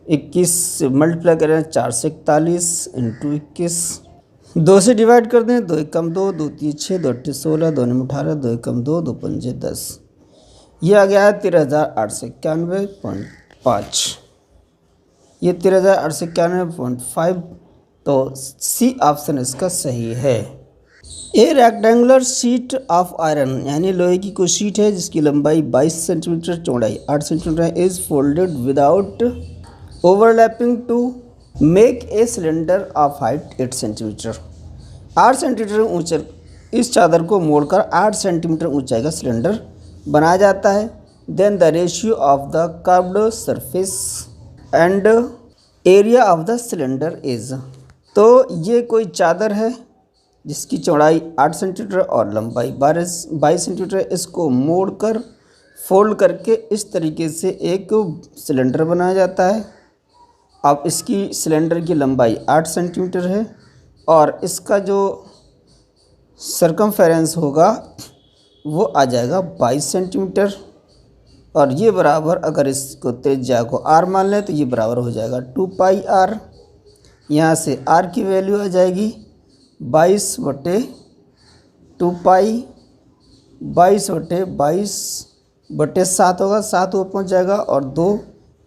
21 से मल्टीप्लाई करें 4 से 41 इंटू 21, 2 से डिवाइड कर दें, 2 एकम 2, 2 3 6, 2 8 16, 2 9 18, 2 एकम 2, 2 5 10, ये आ गया है 13,891.5, ये 13,891.5। तो सी ऑप्शन इसका सही है। ए रेक्टेंगुलर शीट ऑफ आयरन यानी लोहे की कोई शीट है जिसकी लंबाई 22 सेंटीमीटर, चौड़ाई 8 सेंटीमीटर है, is folded without overlapping to make a cylinder of height 8 centimetre. 8 centimetre ऊंचे इस चादर को मोड़कर 8 सेंटीमीटर ऊंचाई का सिलेंडर बनाया जाता है। Then the ratio of the curved surface and area of the cylinder is. तो ये कोई चादर है जिसकी चौड़ाई 8 सेंटीमीटर और लंबाई 22 सेंटीमीटर है। इसको मोड़कर फोल्ड करके इस तरीके से एक सिलेंडर बनाया जाता है। अब इसकी सिलेंडर की लंबाई 8 सेंटीमीटर है और इसका जो सरकमफेरेंस होगा वो आ जाएगा 22 सेंटीमीटर, और ये बराबर, अगर इसको त्रिज्या को r मान लें तो ये बराबर हो जाएगा 2πr। यहाँ से r की वैल्यू आ जाएगी 22/2π, 22/22/7 होगा, 7 ऊपर पहुँच जाएगा, और 2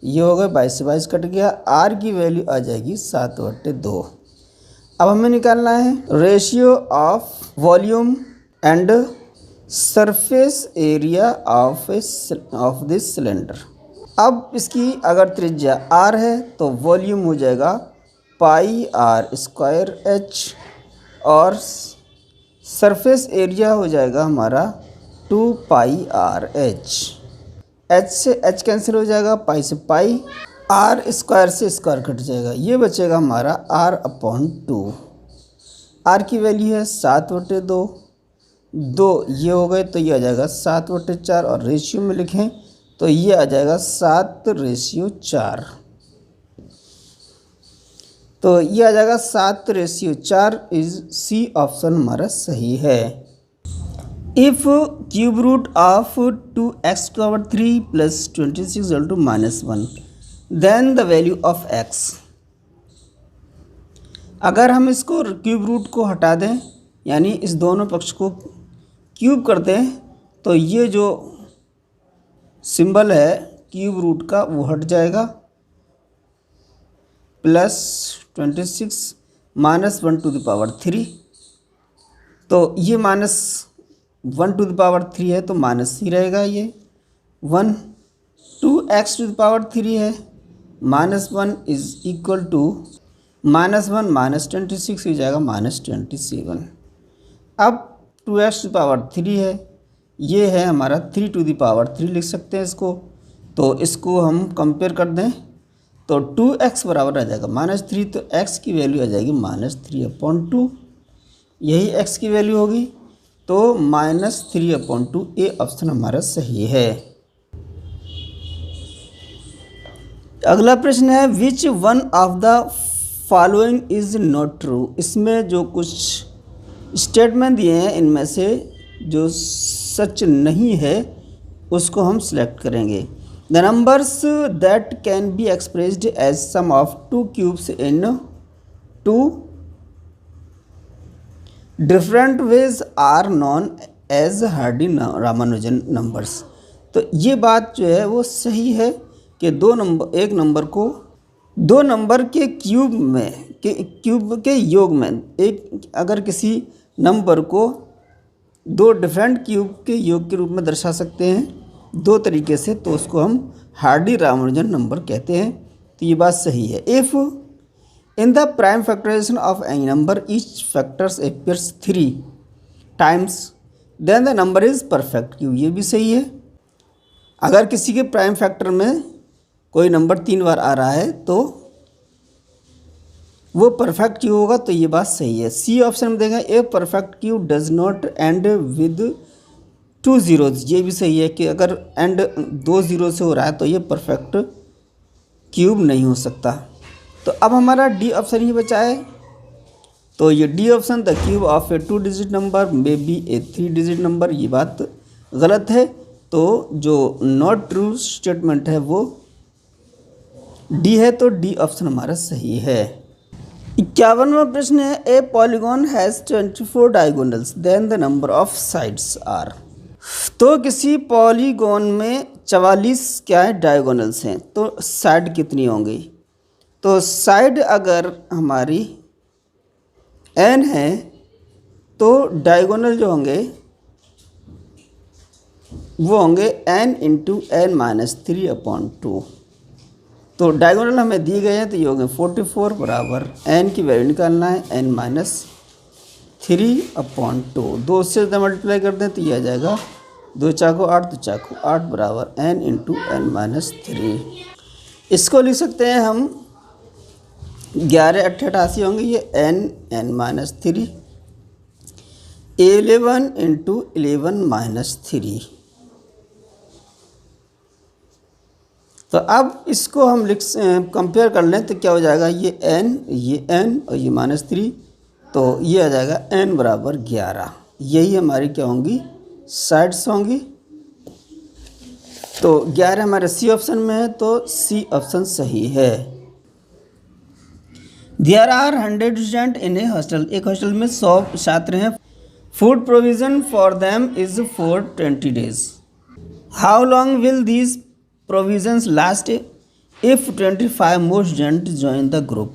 ये होगा, 22 से 22 कट गया, r की वैल्यू आ जाएगी 7/2। अब हमें निकालना है ratio of volume and surface area of this cylinder. अब इसकी अगर त्रिज्या r है तो वॉल्यूम हो जाएगा πr²h, और सरफेस एरिया हो जाएगा हमारा 2πrh। h से h कैंसिल हो जाएगा, पाई से पाई, r स्क्वायर से स्क्वायर कट जाएगा, ये बचेगा हमारा r/2। r की वैल्यू है 7/2, 2 ये हो गए तो ये आ जाएगा 7/4, और रेशियो में लिखें तो ये आ जाएगा 7/4। तो ये आ जाएगा 7/4, इज सी ऑप्शन हमारा सही है। If cube root of 2x³ + 26 = -1 then the value of x। अगर हम इसको क्यूब रूट को हटा दें, यानी इस दोनों पक्ष को क्यूब कर दें, तो ये जो सिंबल है क्यूब रूट का वो हट जाएगा, +26 -1⁻3। तो ये -1⁻3 है तो माइनस ही रहेगा, ये 1। 2x⁻3 है, -1 = -1 -26 हो जाएगा -27। अब 2x टू पावर 3 है, ये है हमारा 3 टू द पावर 3 लिख सकते हैं इसको। तो इसको हम कंपेयर कर दें तो 2x बराबर आ जाएगा -3, तो x की वैल्यू आ जाएगी -3/2, यही x की वैल्यू होगी। तो -3/2 ये ऑप्शन हमारा सही है। अगला प्रश्न है which one of the following is not true. इसमें जो कुछ स्टेटमेंट दिए हैं इनमें से जो सच नहीं है उसको हम सिलेक्ट करेंगे। The numbers that can be expressed as some of to cubes in to different ways are known as हार्डी-रामानुजन numbers. तो ये बात जो है वो सही है कि एक नंबर को दो नंबर के क्यूब के योग में अगर किसी नंबर को दो डिफरेंट क्यूब के योग के रूप में दर्शा सकते हैं दो तरीके से, तो उसको हम हार्डी-रामानुजन नंबर कहते हैं। तो ये बात सही है। If in the prime factorisation of any number each factors appears 3 times then the number is perfect cube, ये भी सही है। अगर किसी के प्राइम फैक्टर में कोई नंबर 3 बार आ रहा है तो वो परफेक्ट क्यूब होगा, तो ये बात सही है। सी ऑप्शन में देंगे a perfect cube does not and with 2 zeros, ये भी सही है कि अगर एंड 2 0 से हो रहा है तो ये परफेक्ट क्यूब नहीं हो सकता। तो अब हमारा डी ऑप्शन ही बचा है। तो ये D option the cube of A 2 digit number may be A 3 digit number, ये बात गलत है। तो जो नॉट ट्रू स्टेटमेंट है वो डी है, तो डी ऑप्शन हमारा सही है। 51वां प्रश्न है a polygon has 24 diagonals then the number of sides are. तो किसी पॉलीगॉन में 44 क्या है डायगोनल्स हैं, तो साइड कितनी होंगी। तो साइड अगर हमारी n है तो डायगोनल जो होंगे वो होंगे n इंटू n-3/2। तो डायगोनल हमें दिए गए हैं तो ये हो गए 44 बराबर n की वैल्यू निकालना है n-3/2। 2 से मल्टीप्लाई कर दें तो ये आ जाएगा 2 चाकू 8, तो चाकू 8 बराबर n इंटू n-3। इसको लिख सकते हैं हम 11-8-88 होंगे, ये n-3 11 इंटू 11-3। तो अब इसको हम कंपेयर कर लें तो क्या हो जाएगा, ये n और ये -3, तो ये आ जाएगा n बराबर 11। यही हमारी क्या होंगी साइड्स होंगी। तो 11 हमारे सी ऑप्शन में है, तो सी ऑप्शन सही है। There are 100 student in a hostel. एक हॉस्टल में 100 छात्र हैं। Food provision for them is for 20 days। How long will these provisions last if 25 more student join the group.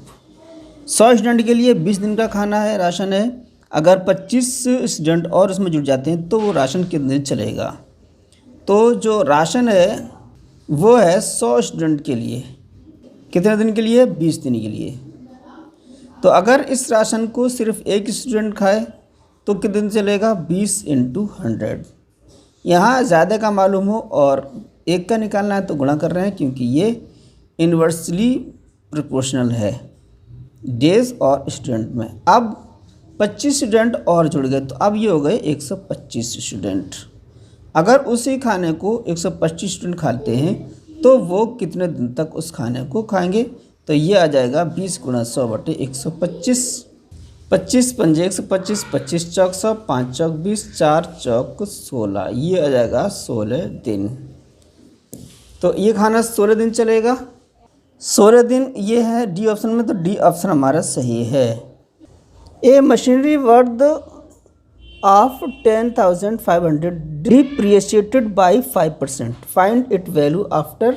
100 student के लिए 20 दिन का खाना है, राशन है। अगर 25 स्टूडेंट और उसमें जुड़ जाते हैं तो वो राशन कितने दिन चलेगा। तो जो राशन है वो है 100 स्टूडेंट के लिए, कितने दिन के लिए, 20 दिन के लिए। तो अगर इस राशन को सिर्फ एक स्टूडेंट खाए तो कितने दिन चलेगा, 20 इंटू 100। यहाँ ज़्यादा का मालूम हो और एक का निकालना है तो गुणा कर रहे हैं, क्योंकि ये इन्वर्सली प्रोपोर्शनल है डेज और स्टूडेंट में। अब 25 स्टूडेंट और जुड़ गए तो अब ये हो गए 125 स्टूडेंट। अगर उसी खाने को 125 स्टूडेंट खाते हैं तो वो कितने दिन तक उस खाने को खाएंगे। तो ये आ जाएगा 20 × 100/125। 25 पंजे 125, 25 चौक 100, 5 चौक 20, 4 चौक 16, ये आ जाएगा 16 दिन। तो ये खाना 16 दिन चलेगा। 16 दिन ये है डी ऑप्शन में, तो डी ऑप्शन हमारा सही है। ए machinery worth of 10,500 depreciated by 5%, find it value after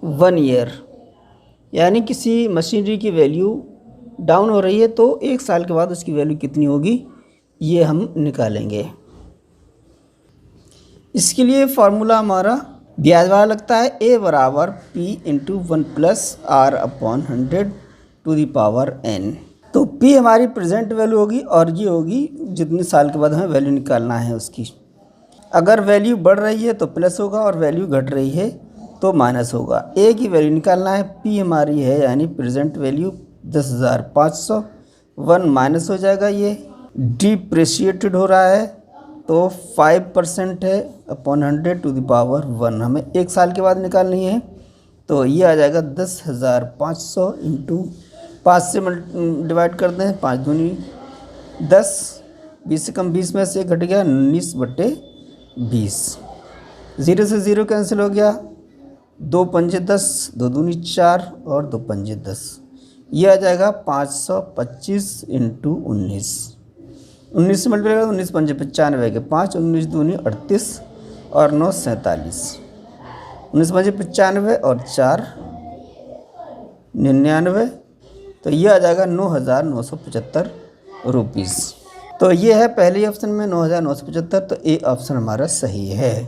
1 year। यानी किसी मशीनरी की वैल्यू डाउन हो रही है तो 1 साल के बाद उसकी वैल्यू कितनी होगी ये हम निकालेंगे। इसके लिए फार्मूला हमारा ब्याज वाला लगता है, ए बराबर P × 1 + R/100 to the power n। तो p हमारी प्रेजेंट वैल्यू होगी और ये होगी जितने साल के बाद हमें वैल्यू निकालना है उसकी। अगर वैल्यू बढ़ रही है तो प्लस होगा और वैल्यू घट रही है तो माइनस होगा। a की वैल्यू निकालना है, p हमारी है यानी प्रेजेंट वैल्यू 10,500, 1 माइनस हो जाएगा, ये डिप्रिशिएटेड हो रहा है तो 5% है अपॉन 100 टू द पावर 1। हमें 1 साल के बाद निकालनी है तो ये आ जाएगा 10,500 इंटू 5 से डिवाइड कर दें, 5 दूनी 10, 20 से कम 20 में से घट गया 19/20, 0 से 0 कैंसिल हो गया, 2 पंजे 10, 2 दूनी 4 और 2 पंजे 10, ये आ जाएगा 525 इंटू 19। 19 से मल्टीप्लाई करेगा 19 पंजे 95 के 5, 19 दूनी 38 और 9 47, 19 पंजे 95 और 4 99, तो ये आ जाएगा 9,975 रुपीज़। तो ये है पहले ऑप्शन में 9,975, तो ए ऑप्शन हमारा सही है।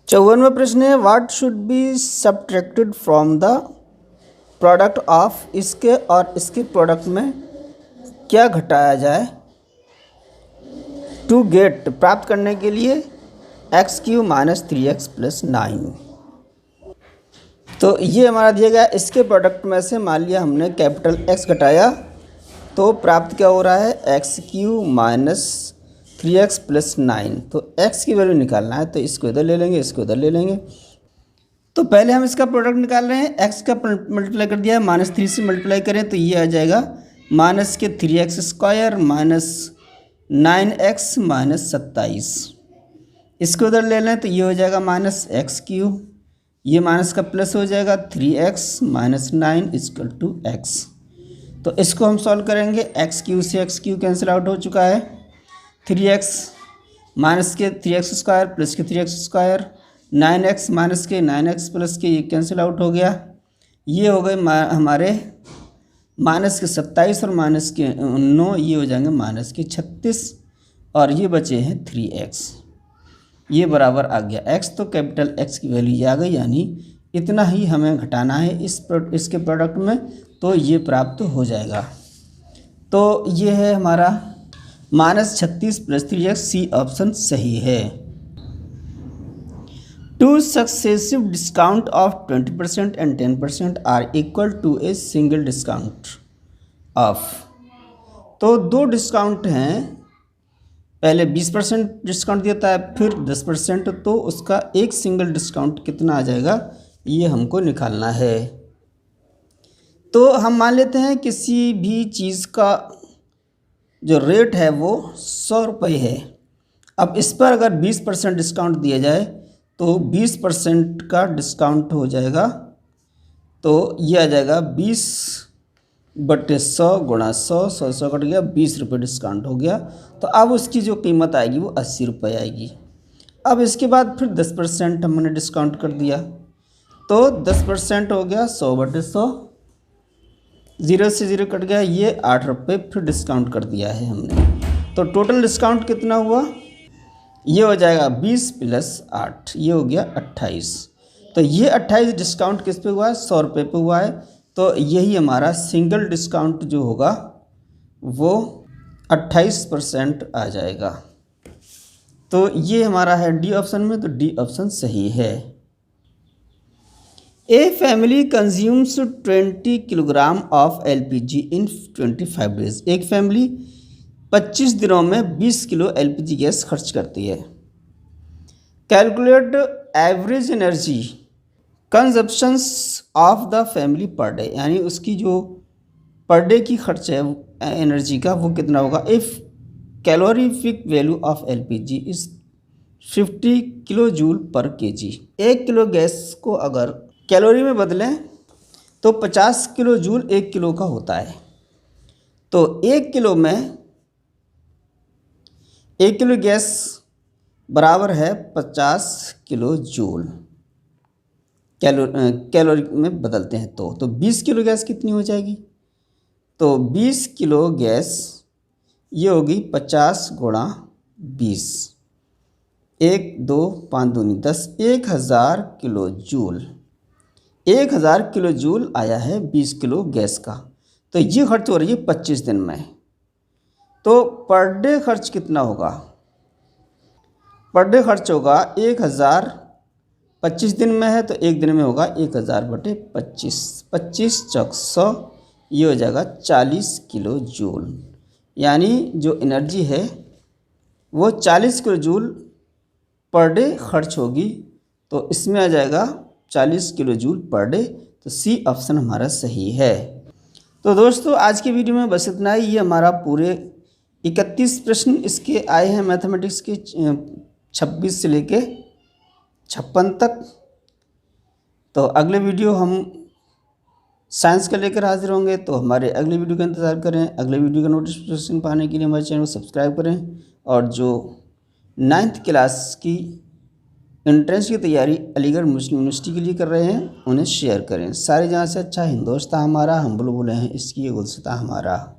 54वां प्रश्न है, what should be subtracted from the product of, इसके और इसके प्रोडक्ट में क्या घटाया जाए टू गेट, प्राप्त करने के लिए x³ माइनस 3x प्लस 9। तो ये हमारा दिया गया, इसके प्रोडक्ट में से मान लिया हमने कैपिटल X घटाया तो प्राप्त क्या हो रहा है x³ माइनस 3x प्लस 9। तो x की वैल्यू निकालना है तो इसको इधर ले लेंगे, इसको इधर ले लेंगे। तो पहले हम इसका प्रोडक्ट निकाल रहे हैं, x का मल्टीप्लाई कर दिया है, -3 से मल्टीप्लाई करें तो ये आ जाएगा माइनस के 3x square minus 9x minus 27। इसको उधर ले लें तो ये हो जाएगा माइनस x³, ये माइनस का प्लस हो जाएगा 3x minus 9 equal to x। तो इसको हम सॉल्व करेंगे, x³ से x³ कैंसिल आउट हो चुका है, 3x माइनस के 3x स्क्वायर प्लस के 3x स्क्वायर, 9x माइनस के 9x प्लस के ये कैंसिल आउट हो गया, ये हो गए हमारे माइनस के 27 और माइनस के 9, ये हो जाएंगे माइनस के 36 और ये बचे हैं 3x, ये बराबर आ गया x। तो कैपिटल X की वैल्यू ये आ गई, यानी इतना ही हमें घटाना है इसके प्रोडक्ट में, तो ये प्राप्त हो जाएगा। तो ये है हमारा -36 प्लस 3x, सी ऑप्शन सही है। 2 successive discount of 20% and 10% are equal to a single discount of. तो 2 डिस्काउंट हैं, पहले 20% डिस्काउंट देता है फिर 10%, तो उसका एक सिंगल डिस्काउंट कितना आ जाएगा ये हमको निकालना है। तो हम मान लेते हैं किसी भी चीज़ का जो रेट है वो 100 रुपये है। अब इस पर अगर 20% डिस्काउंट दिया जाए तो 20% का डिस्काउंट हो जाएगा, तो ये आ जाएगा 20/100 गुणा 100, 100 कट गया, 20 रुपये डिस्काउंट हो गया। तो अब उसकी जो कीमत आएगी वो 80 रुपये आएगी। अब इसके बाद फिर 10% हमने डिस्काउंट कर दिया तो 10% हो गया 100/100, 0 से 0 कट गया, ये 8 रुपये फिर डिस्काउंट कर दिया है हमने। तो टोटल डिस्काउंट कितना हुआ, ये हो जाएगा 20 प्लस 8, ये हो गया 28। तो ये 28 डिस्काउंट किस पे हुआ है, 100 रुपये पे हुआ है। तो यही हमारा सिंगल डिस्काउंट जो होगा वो 28% आ जाएगा। तो ये हमारा है डी ऑप्शन में, तो डी ऑप्शन सही है। A family consumes 20 kilogram of LPG in 25 days. एक फैमिली 25 दिनों में 20 किलो LPG गैस खर्च करती है। Calculate average energy consumptions of the family per day, यानी उसकी जो पर डे की खर्च है एनर्जी का वो कितना होगा। If calorific value of LPG is 50 kilo joule पर kg। 1 किलो गैस को अगर कैलोरी में बदलें तो 50 किलो जूल 1 किलो का होता है। तो 1 किलो में 1 किलो गैस बराबर है 50 किलो जूल, कैलोरी में बदलते हैं तो 20 किलो गैस कितनी हो जाएगी, तो 20 किलो गैस ये होगी 50 गुणा 20, 1 2 5 दूनी 10, 1000 किलो जूल। 1000 किलो जूल आया है 20 किलो गैस का, तो ये खर्च हो रही है 25 दिन में। तो पर डे खर्च कितना होगा? पर डे खर्च होगा 1000, 25 दिन में है तो एक दिन में होगा 1000/25, 25 चौक 100, ये हो जाएगा 40 किलो जूल। यानी जो एनर्जी है वो 40 किलो जूल पर डे खर्च होगी। तो इसमें आ जाएगा 40 किलो जूल पर डे। तो सी ऑप्शन हमारा सही है। तो दोस्तों आज की वीडियो में बस इतना ही। ये हमारा पूरे 31 प्रश्न इसके आए हैं मैथमेटिक्स के 26 से लेके 56 तक। तो अगले वीडियो हम साइंस का लेकर हाजिर होंगे, तो हमारे अगले वीडियो का इंतज़ार करें। अगले वीडियो का नोटिफिकेशन पाने के लिए हमारे चैनल को सब्सक्राइब करें, और जो 9th क्लास की एंट्रेंस की तैयारी अलीगढ़ मुस्लिम यूनिवर्सिटी के लिए कर रहे हैं उन्हें शेयर करें। सारे जहाँ से अच्छा हिंदुस्तान हमारा, हम बुलबुल हैं इसकी ये गुलसिता हमारा।